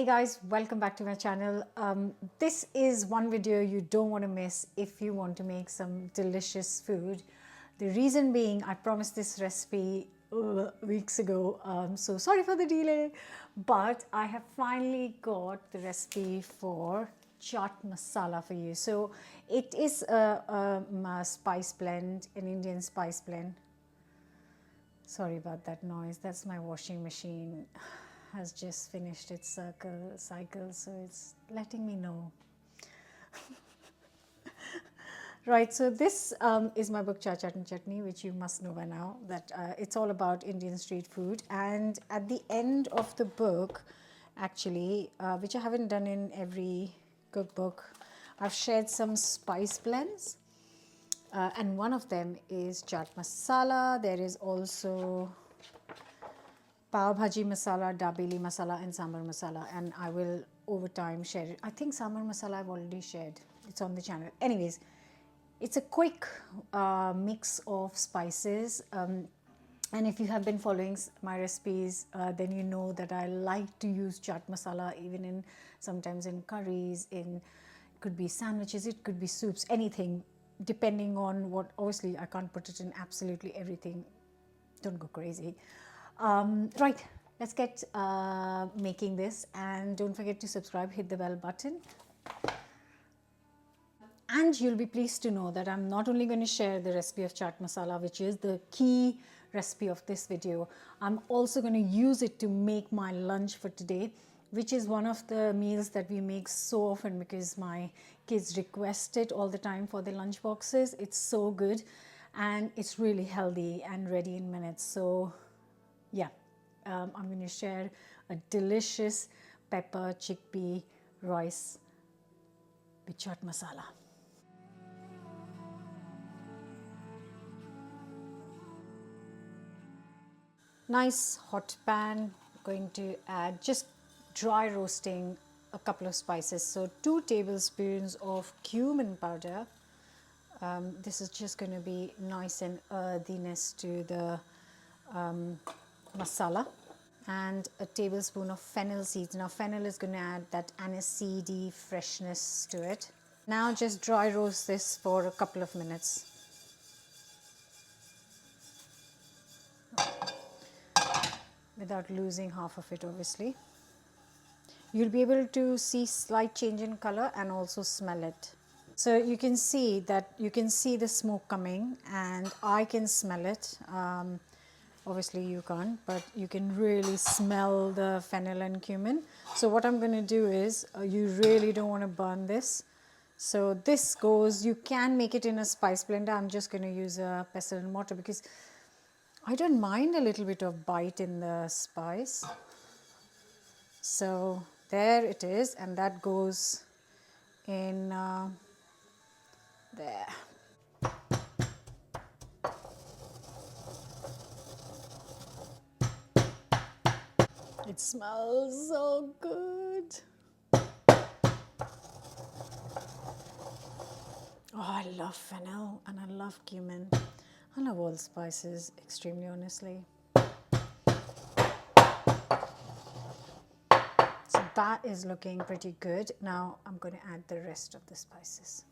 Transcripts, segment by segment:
Hey guys, welcome back to my channel. This is one video you don't want to miss if you want to make some delicious food. The reason being, I promised this recipe weeks ago, so sorry for the delay, but I have finally got the recipe for chaat masala for you. So it is a spice blend, an Indian spice blend. Sorry about that noise, that's my washing machine. Has just finished its cycle, so it's letting me know. Right, so this is my book Chaat and Chutney, which you must know by now, that it's all about Indian street food. And at the end of the book, actually, which I haven't done in every cookbook, I've shared some spice blends, and one of them is chaat masala. There is also pav bhaji masala, dabeli masala and sambar masala, and I will over time share it. I think sambar masala I've already shared, it's on the channel. Anyways, it's a quick mix of spices, and if you have been following my recipes, then you know that I like to use chaat masala even in sometimes in curries, in could be sandwiches, it could be soups, anything depending on what. Obviously I can't put it in absolutely everything, don't go crazy. Right, let's get making this, and don't forget to subscribe, hit the bell button. And you'll be pleased to know that I'm not only going to share the recipe of chaat masala, which is the key recipe of this video, I'm also going to use it to make my lunch for today, which is one of the meals that we make so often because my kids request it all the time for their lunch boxes. It's so good and it's really healthy and ready in minutes. So yeah, I'm going to share a delicious pepper chickpea rice with chaat masala. Nice hot pan, going to add, just dry roasting a couple of spices. So 2 tablespoons of cumin powder. This is just going to be nice and earthiness to the masala, and a tablespoon of fennel seeds. Now fennel is going to add that aniseedy freshness to it. Now just dry roast this for a couple of minutes. Without losing half of it, obviously. You'll be able to see slight change in color and also smell it. So you can see that, you can see the smoke coming and I can smell it. Obviously you can't, but you can really smell the fennel and cumin. So what I'm going to do is, you really don't want to burn this. So this goes, you can make it in a spice blender. I'm just going to use a pestle and mortar because I don't mind a little bit of bite in the spice. So there it is, and that goes in there. It smells so good. Oh, I love fennel and I love cumin. I love all spices, extremely honestly. So that is looking pretty good. Now I'm going to add the rest of the spices.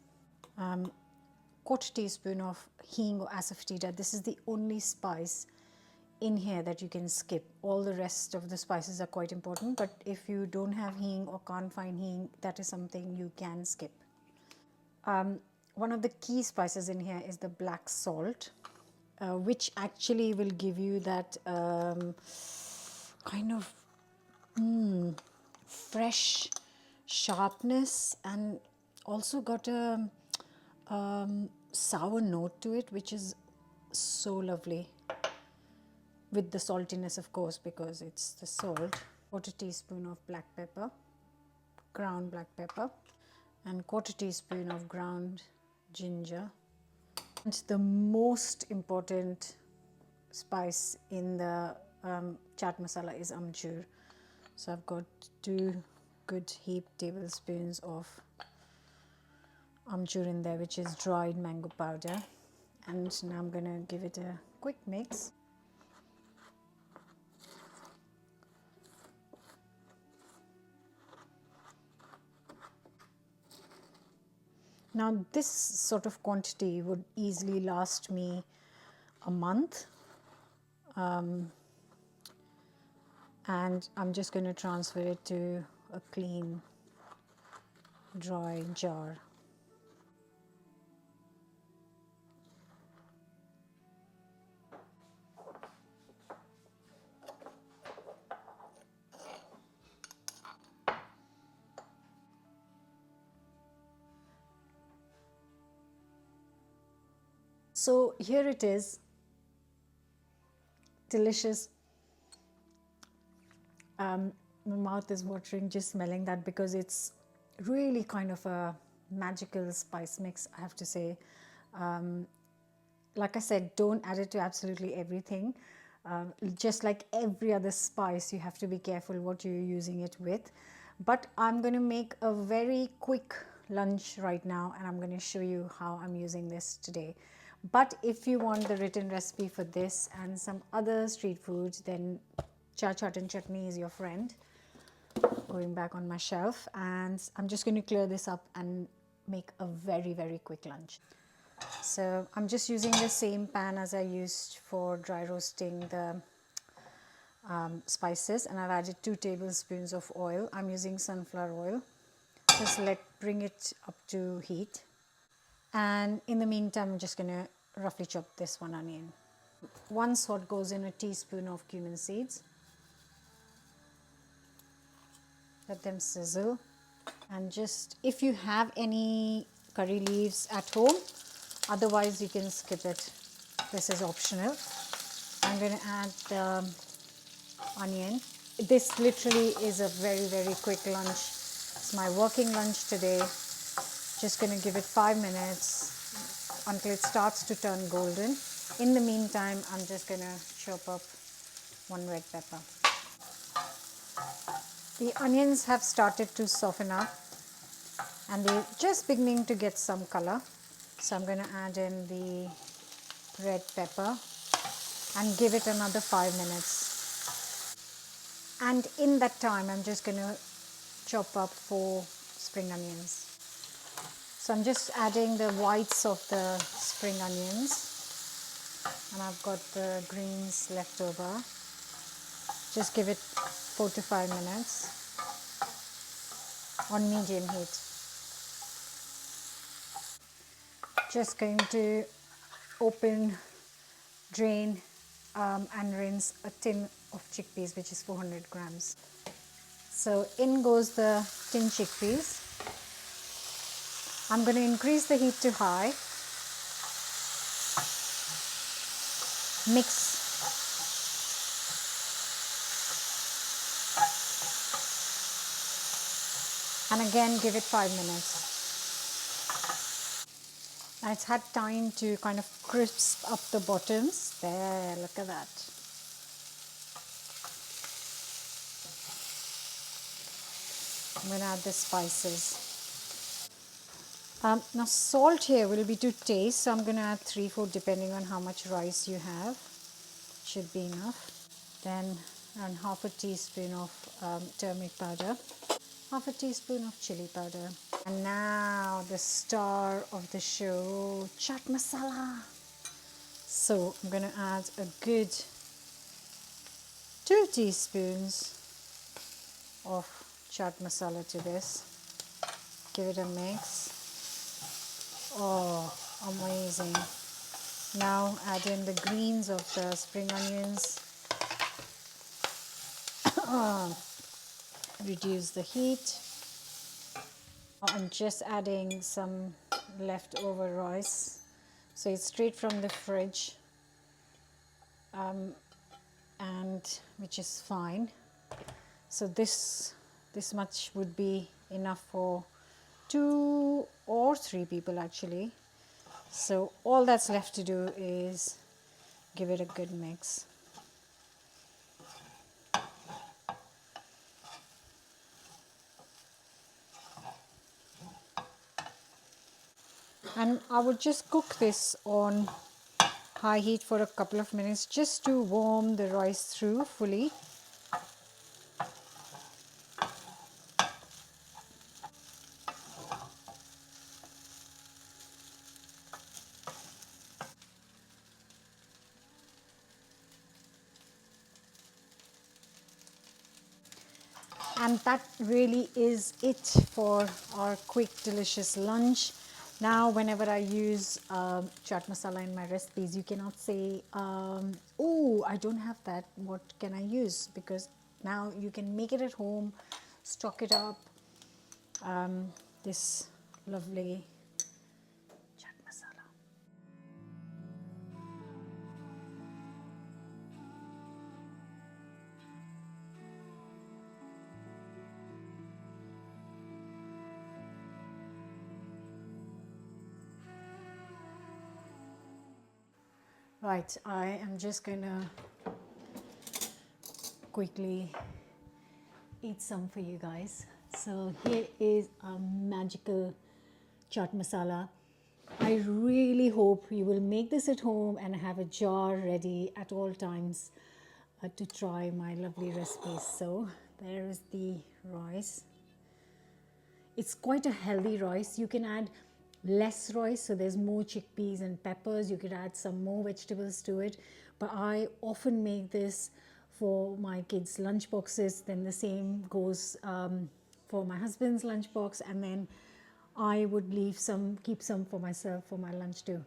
Quarter teaspoon of hing or asafoetida. This is the only spice in here that you can skip. All the rest of the spices are quite important, but if you don't have hing or can't find hing, that is something you can skip. One of the key spices in here is the black salt, which actually will give you that kind of fresh sharpness, and also got a sour note to it, which is so lovely, with the saltiness of course because it's the salt. Quarter teaspoon of black pepper, ground black pepper, and quarter teaspoon of ground ginger. And the most important spice in the chaat masala is amchur. So I've got 2 good heaped tablespoons of amchur in there, which is dried mango powder. And now I'm going to give it a quick mix. Now this sort of quantity would easily last me a month, and I'm just going to transfer it to a clean dry jar. So here it is, delicious. My mouth is watering just smelling that, because it's really kind of a magical spice mix, I have to say. Like I said, don't add it to absolutely everything. Just like every other spice, you have to be careful what you're using it with. But I'm going to make a very quick lunch right now, and I'm going to show you how I'm using this today. But if you want the written recipe for this and some other street foods, then Chaat and Chutney is your friend. Going back on my shelf, and I'm just going to clear this up and make a very, very quick lunch. So I'm just using the same pan as I used for dry roasting the spices, and I've added 2 tablespoons of oil. I'm using sunflower oil. Just bring it up to heat, and in the meantime I'm just going to roughly chop this 1 onion. 1 salt goes in a teaspoon of cumin seeds. Let them sizzle, and just, if you have any curry leaves at home, otherwise you can skip it. This is optional. I'm going to add the onion. This literally is a very, very quick lunch. It's my working lunch today. Just going to give it 5 minutes until it starts to turn golden. In the meantime, I'm just going to chop up 1 red pepper. The onions have started to soften up, and they're just beginning to get some color. So I'm going to add in the red pepper and give it another 5 minutes. And in that time, I'm just going to chop up 4 spring onions. So I'm just adding the whites of the spring onions, and I've got the greens left over. Just give it 4 to 5 minutes on medium heat. Just going to drain and rinse a tin of chickpeas, which is 400 grams. So in goes the tin chickpeas. I'm going to increase the heat to high. Mix. And again give it 5 minutes. Now it's had time to kind of crisp up the bottoms. There, look at that. I'm going to add the spices. Now salt here will be to taste, so I'm going to add 3-4 depending on how much rice you have. Should be enough. Then around half a teaspoon of turmeric powder, half a teaspoon of chili powder. And now the star of the show, chaat masala. So I'm going to add a good 2 teaspoons of chaat masala to this. Give it a mix. Oh, amazing. Now add in the greens of the spring onions. Reduce the heat. I'm just adding some leftover rice. So it's straight from the fridge, and which is fine. So this much would be enough for 2 or 3 people actually. So all that's left to do is give it a good mix. And I would just cook this on high heat for a couple of minutes just to warm the rice through fully. And that really is it for our quick, delicious lunch. Now, whenever I use chaat masala in my recipes, you cannot say, oh, I don't have that. What can I use? Because now you can make it at home, stock it up. This lovely chaat masala. Right, I am just gonna quickly eat some for you guys. So here is a magical chaat masala. I really hope you will make this at home and have a jar ready at all times to try my lovely recipes. So there is the rice. It's quite a healthy rice. You can add less rice, so there's more chickpeas and peppers. You could add some more vegetables to it. But I often make this for my kids' lunch boxes. Then the same goes for my husband's lunch box, and then I would leave some, keep some for myself for my lunch too.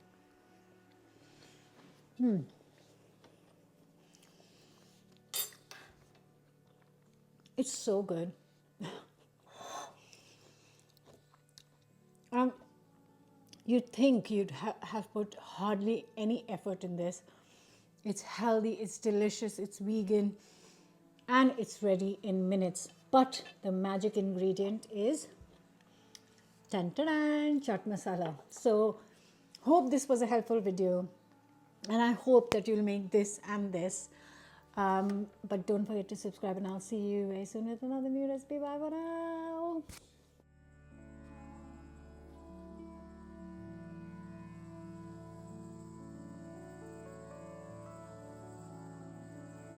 It's so good. You'd think you'd have put hardly any effort in this. It's healthy, it's delicious, it's vegan, and it's ready in minutes. But the magic ingredient is chaat masala. So hope this was a helpful video, and I hope that you'll make this and this. But don't forget to subscribe, and I'll see you very soon with another new recipe. Bye for now.